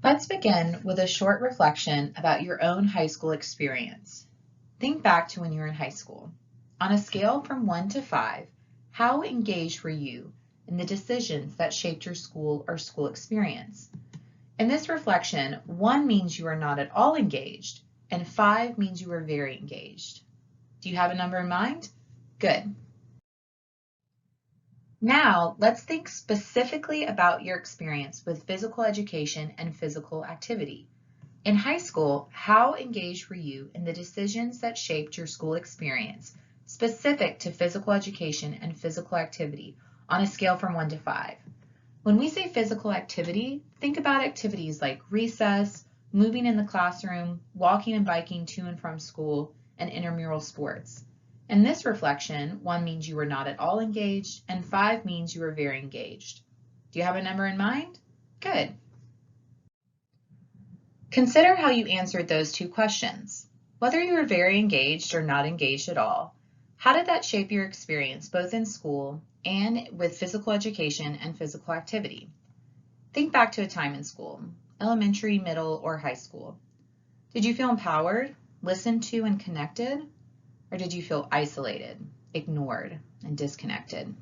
Let's begin with a short reflection about your own high school experience. Think back to when you were in high school. On a scale from 1 to 5, how engaged were you in the decisions that shaped your school or school experience? In this reflection, 1 means you are not at all engaged, and 5 means you were very engaged. Do you have a number in mind? Good. Now, let's think specifically about your experience with physical education and physical activity. In high school, how engaged were you in the decisions that shaped your school experience, specific to physical education and physical activity, on a scale from 1 to 5? When we say physical activity, think about activities like recess, moving in the classroom, walking and biking to and from school, and intramural sports. In this reflection, 1 means you were not at all engaged, and 5 means you were very engaged. Do you have a number in mind? Good. Consider how you answered those 2 questions. Whether you were very engaged or not engaged at all, how did that shape your experience both in school and with physical education and physical activity? Think back to a time in school, elementary, middle, or high school. Did you feel empowered, listened to, and connected? Or did you feel isolated, ignored, and disconnected?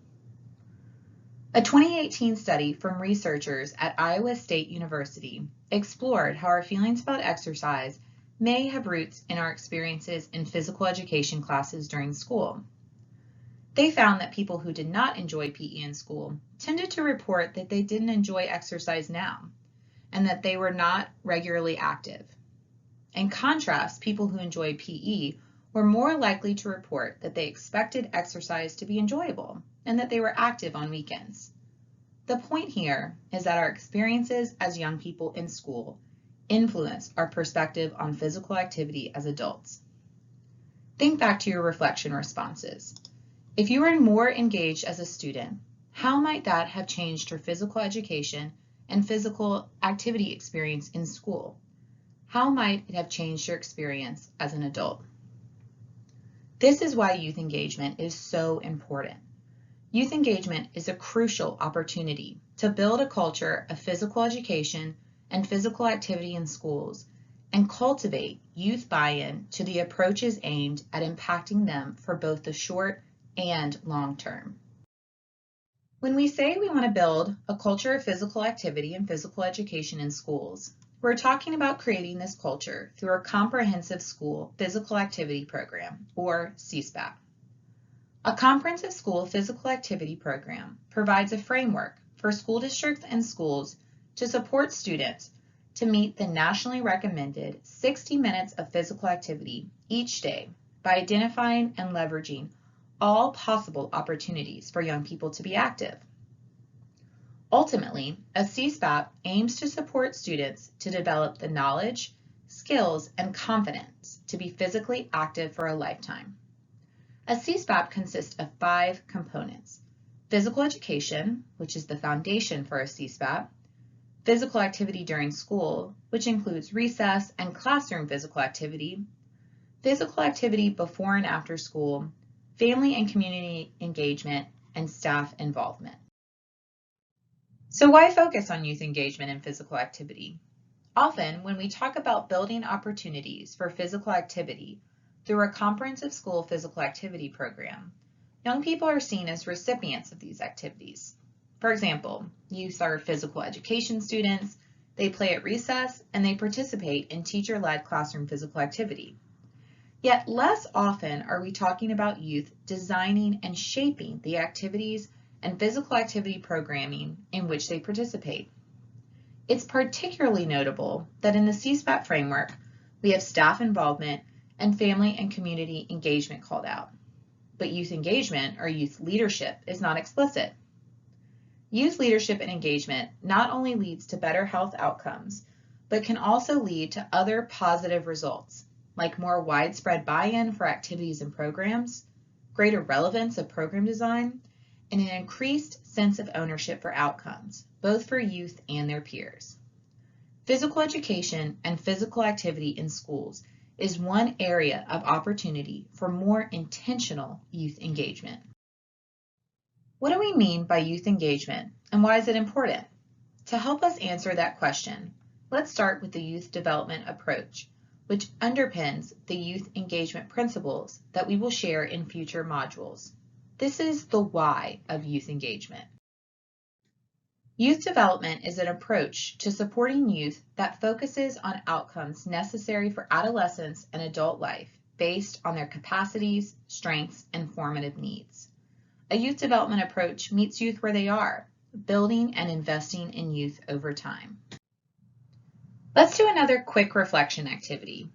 A 2018 study from researchers at Iowa State University explored how our feelings about exercise may have roots in our experiences in physical education classes during school. They found that people who did not enjoy PE in school tended to report that they didn't enjoy exercise now, and that they were not regularly active. In contrast, people who enjoyed PE were more likely to report that they expected exercise to be enjoyable and that they were active on weekends. The point here is that our experiences as young people in school influence our perspective on physical activity as adults. Think back to your reflection responses. If you were more engaged as a student, how might that have changed your physical education and physical activity experience in school? How might it have changed your experience as an adult? This is why youth engagement is so important. Youth engagement is a crucial opportunity to build a culture of physical education and physical activity in schools and cultivate youth buy-in to the approaches aimed at impacting them for both the short and long term. When we say we want to build a culture of physical activity and physical education in schools, we're talking about creating this culture through a comprehensive school physical activity program, or CSPAP. A comprehensive school physical activity program provides a framework for school districts and schools to support students to meet the nationally recommended 60 minutes of physical activity each day by identifying and leveraging all possible opportunities for young people to be active. Ultimately, a CSPAP aims to support students to develop the knowledge, skills, and confidence to be physically active for a lifetime. A CSPAP consists of 5 components: physical education, which is the foundation for a CSPAP, physical activity during school, which includes recess and classroom physical activity, physical activity before and after school, family and community engagement, and staff involvement. So why focus on youth engagement and physical activity? Often, when we talk about building opportunities for physical activity through a comprehensive school physical activity program, young people are seen as recipients of these activities. For example, youth are physical education students, they play at recess, and they participate in teacher-led classroom physical activity. Yet less often are we talking about youth designing and shaping the activities and physical activity programming in which they participate. It's particularly notable that in the CSPAP framework, we have staff involvement and family and community engagement called out. But youth engagement or youth leadership is not explicit. Youth leadership and engagement not only leads to better health outcomes, but can also lead to other positive results, like more widespread buy-in for activities and programs, greater relevance of program design, and an increased sense of ownership for outcomes, both for youth and their peers. Physical education and physical activity in schools is one area of opportunity for more intentional youth engagement. What do we mean by youth engagement, and why is it important? To help us answer that question, Let's start with the youth development approach, which underpins the youth engagement principles that we will share in future modules. This is the why of youth engagement. Youth development is an approach to supporting youth that focuses on outcomes necessary for adolescence and adult life based on their capacities, strengths, and formative needs. A youth development approach meets youth where they are, building and investing in youth over time. Let's do another quick reflection activity.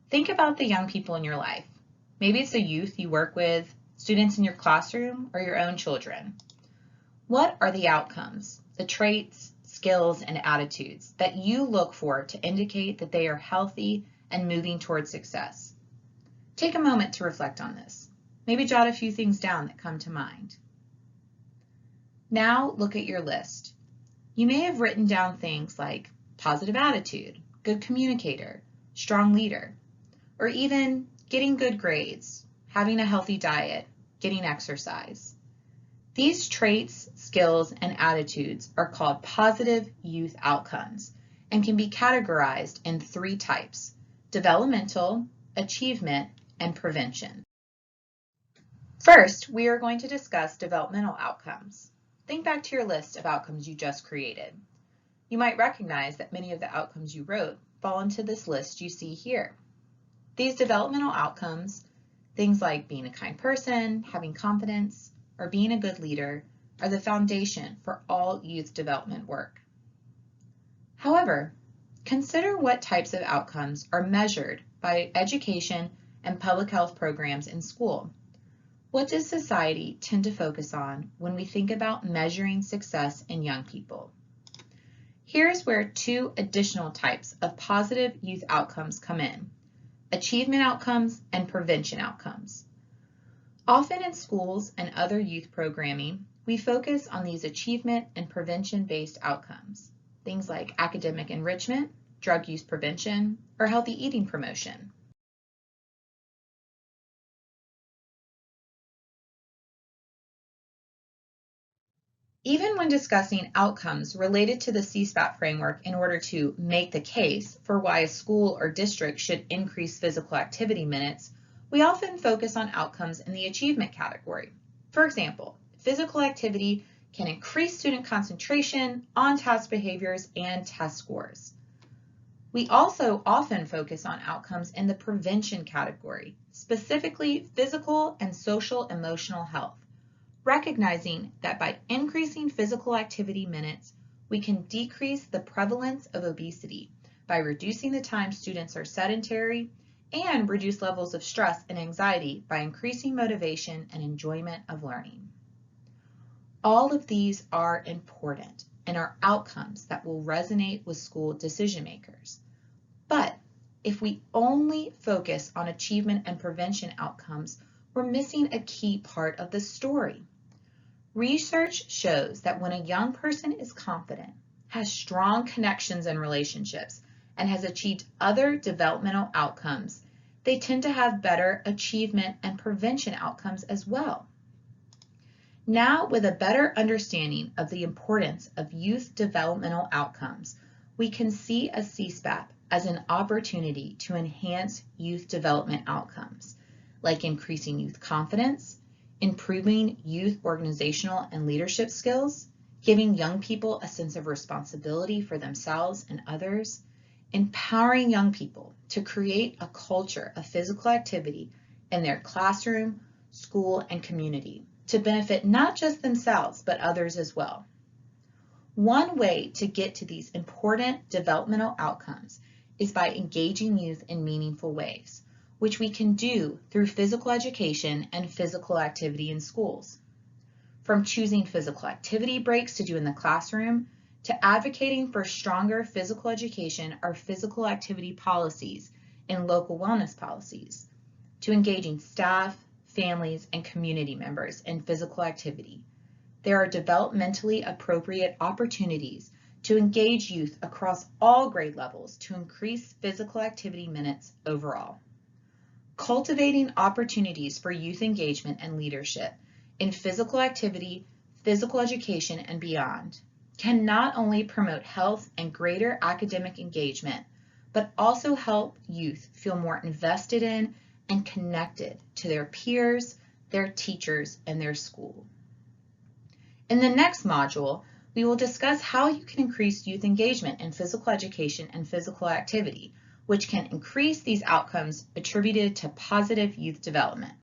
Think about the young people in your life. Maybe it's the youth you work with, students in your classroom, or your own children. What are the outcomes, the traits, skills, and attitudes that you look for to indicate that they are healthy and moving towards success? Take a moment to reflect on this. Maybe jot a few things down that come to mind. Now look at your list. You may have written down things like positive attitude, good communicator, strong leader, or even getting good grades, having a healthy diet, getting exercise. These traits, skills, and attitudes are called positive youth outcomes and can be categorized in 3 types: developmental, achievement, and prevention. First, we are going to discuss developmental outcomes. Think back to your list of outcomes you just created. You might recognize that many of the outcomes you wrote fall into this list you see here. These developmental outcomes, things like being a kind person, having confidence, or being a good leader, are the foundation for all youth development work. However, consider what types of outcomes are measured by education and public health programs in school. What does society tend to focus on when we think about measuring success in young people? Here's where 2 additional types of positive youth outcomes come in: achievement outcomes and prevention outcomes. Often in schools and other youth programming, we focus on these achievement and prevention-based outcomes, things like academic enrichment, drug use prevention, or healthy eating promotion. Even when discussing outcomes related to the CSPAP framework in order to make the case for why a school or district should increase physical activity minutes, we often focus on outcomes in the achievement category. For example, physical activity can increase student concentration, on-task behaviors, and test scores. We also often focus on outcomes in the prevention category, specifically physical and social emotional health, recognizing that by increasing physical activity minutes, we can decrease the prevalence of obesity by reducing the time students are sedentary and reduce levels of stress and anxiety by increasing motivation and enjoyment of learning. All of these are important and are outcomes that will resonate with school decision makers. But if we only focus on achievement and prevention outcomes, we're missing a key part of the story. Research shows that when a young person is confident, has strong connections and relationships, and has achieved other developmental outcomes, they tend to have better achievement and prevention outcomes as well. Now, with a better understanding of the importance of youth developmental outcomes, we can see a CSPAP as an opportunity to enhance youth development outcomes, like increasing youth confidence, improving youth organizational and leadership skills, giving young people a sense of responsibility for themselves and others, empowering young people to create a culture of physical activity in their classroom, school, and community to benefit not just themselves, but others as well. One way to get to these important developmental outcomes is by engaging youth in meaningful ways, which we can do through physical education and physical activity in schools. From choosing physical activity breaks to do in the classroom, to advocating for stronger physical education or physical activity policies in local wellness policies, to engaging staff, families, and community members in physical activity. There are developmentally appropriate opportunities to engage youth across all grade levels to increase physical activity minutes overall. Cultivating opportunities for youth engagement and leadership in physical activity, physical education, and beyond can not only promote health and greater academic engagement, but also help youth feel more invested in and connected to their peers, their teachers, and their school. In the next module, we will discuss how you can increase youth engagement in physical education and physical activity, which can increase these outcomes attributed to positive youth development.